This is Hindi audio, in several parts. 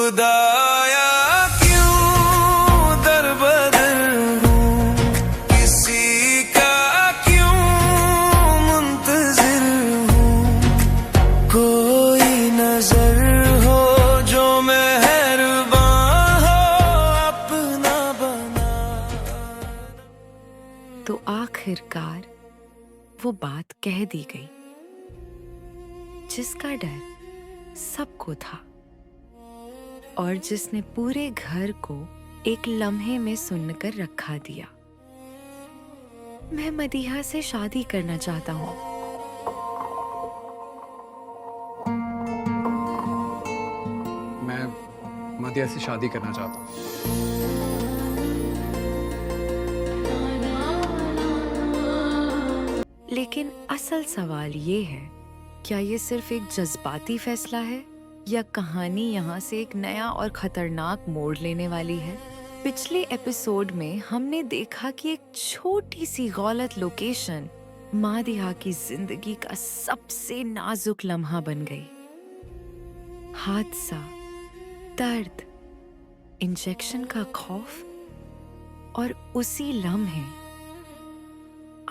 खुदाया क्यों दर बदर हूँ, किसी का क्यों मुंतजिर हूँ। कोई नजर हो जो मेहरबान हो, अपना बना। तो आखिरकार वो बात कह दी गई जिसका डर सबको था और जिसने पूरे घर को एक लम्हे में सुनकर रखा दिया। मैं मदीहा से शादी करना चाहता हूँ। मैं मदिया से शादी करना चाहता हूँ। लेकिन असल सवाल ये है, क्या ये सिर्फ एक जज्बाती फैसला है या कहानी यहाँ से एक नया और खतरनाक मोड़ लेने वाली है? पिछले एपिसोड में हमने देखा कि एक छोटी सी गलत लोकेशन मादिहा की जिंदगी का सबसे नाजुक लम्हा बन गई। हादसा, दर्द, इंजेक्शन का खौफ और उसी लम्हे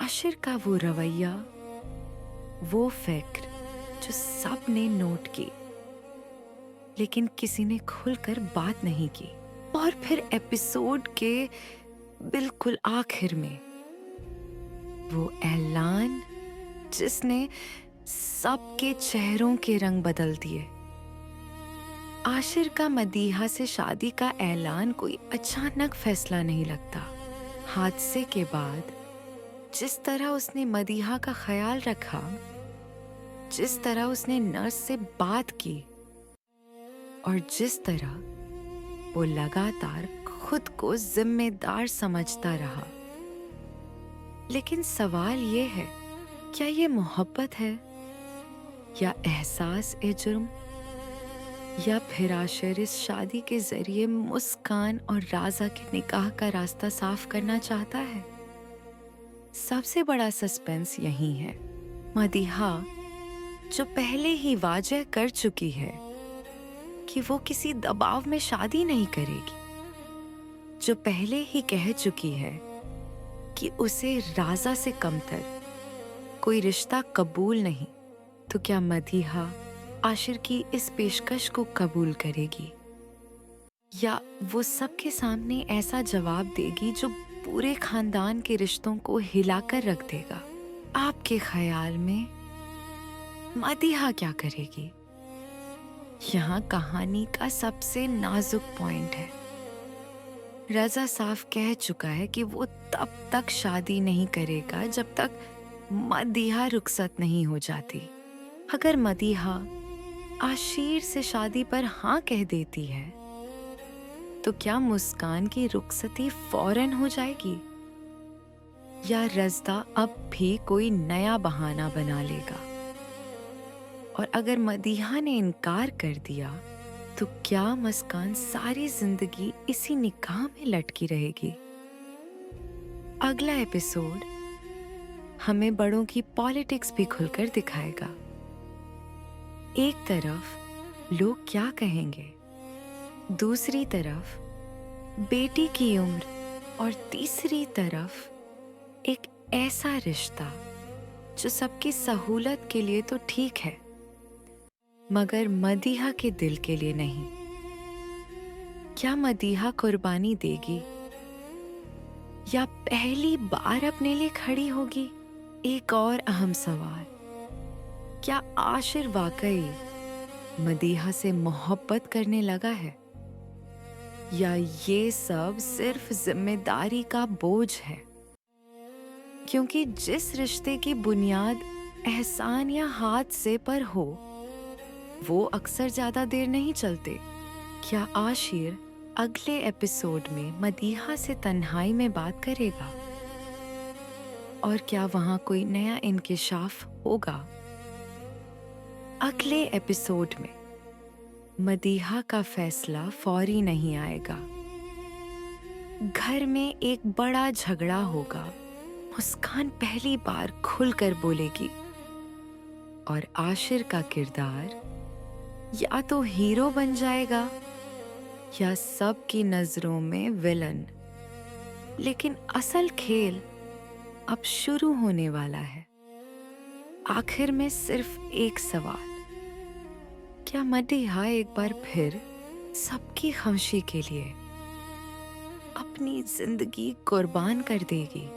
आशिर का वो रवैया, वो फिक्र जो सबने नोट की लेकिन किसी ने खुलकर बात नहीं की। और फिर एपिसोड के बिल्कुल आखिर में वो ऐलान जिसने सबके चेहरों के रंग बदल दिए। आशिर का मदीहा से शादी का ऐलान कोई अचानक फैसला नहीं लगता। हादसे के बाद जिस तरह उसने मदीहा का ख्याल रखा, जिस तरह उसने नर्स से बात की और जिस तरह वो लगातार खुद को जिम्मेदार समझता रहा। लेकिन सवाल ये है, क्या ये मोहब्बत है या एहसास ए जुर्म, या फिर आशिर इस शादी के जरिए मुस्कान और राजा के निकाह का रास्ता साफ करना चाहता है? सबसे बड़ा सस्पेंस यही है। मदीहा जो पहले ही वाजह कर चुकी है कि वो किसी दबाव में शादी नहीं करेगी, जो पहले ही कह चुकी है कि उसे राजा से कमतर कोई रिश्ता कबूल नहीं, तो क्या मदीहा आशिर की इस पेशकश को कबूल करेगी या वो सबके सामने ऐसा जवाब देगी जो पूरे खानदान के रिश्तों को हिलाकर रख देगा? आपके ख्याल में मदीहा क्या करेगी? यहाँ कहानी का सबसे नाजुक पॉइंट है। रजा साफ कह चुका है कि वो तब तक शादी नहीं करेगा जब तक मदीहा रुखसत नहीं हो जाती। अगर मदीहा आशिर से शादी पर हाँ कह देती है तो क्या मुस्कान की रुखसती फौरन हो जाएगी या रज़दा अब भी कोई नया बहाना बना लेगा? और अगर मदीहा ने इनकार कर दिया तो क्या मुस्कान सारी जिंदगी इसी निकाह में लटकी रहेगी? अगला एपिसोड हमें बड़ों की पॉलिटिक्स भी खुलकर दिखाएगा। एक तरफ लोग क्या कहेंगे, दूसरी तरफ बेटी की उम्र और तीसरी तरफ एक ऐसा रिश्ता जो सबकी सहूलत के लिए तो ठीक है मगर मदीहा के दिल के लिए नहीं। क्या मदीहा कुर्बानी देगी या पहली बार अपने लिए खड़ी होगी? एक और अहम सवाल, क्या आशिर वाकई मदीहा से मोहब्बत करने लगा है या ये सब सिर्फ जिम्मेदारी का बोझ है? क्योंकि जिस रिश्ते की बुनियाद एहसान या हादसे पर हो वो अक्सर ज्यादा देर नहीं चलते। क्या आशिर अगले एपिसोड में मदीहा से तन्हाई में बात करेगा और क्या वहां कोई नया इंकिशाफ होगा? अगले एपिसोड में मदीहा का फैसला फौरी नहीं आएगा। घर में एक बड़ा झगड़ा होगा, मुस्कान पहली बार खुलकर बोलेगी और आशिर का किरदार या तो हीरो बन जाएगा या सबकी नजरों में विलन। लेकिन असल खेल अब शुरू होने वाला है। आखिर में सिर्फ एक सवाल, क्या मदीहा एक बार फिर सबकी खुशी के लिए अपनी जिंदगी कुर्बान कर देगी,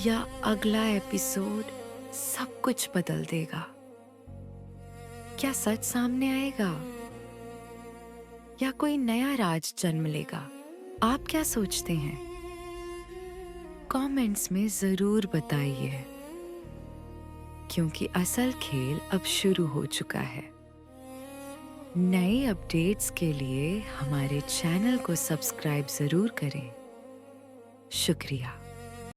या अगला एपिसोड सब कुछ बदल देगा? क्या सच सामने आएगा या कोई नया राज जन्म लेगा? आप क्या सोचते हैं? कमेंट्स में जरूर बताइए, क्योंकि असल खेल अब शुरू हो चुका है। नए अपडेट्स के लिए हमारे चैनल को सब्सक्राइब जरूर करें। शुक्रिया।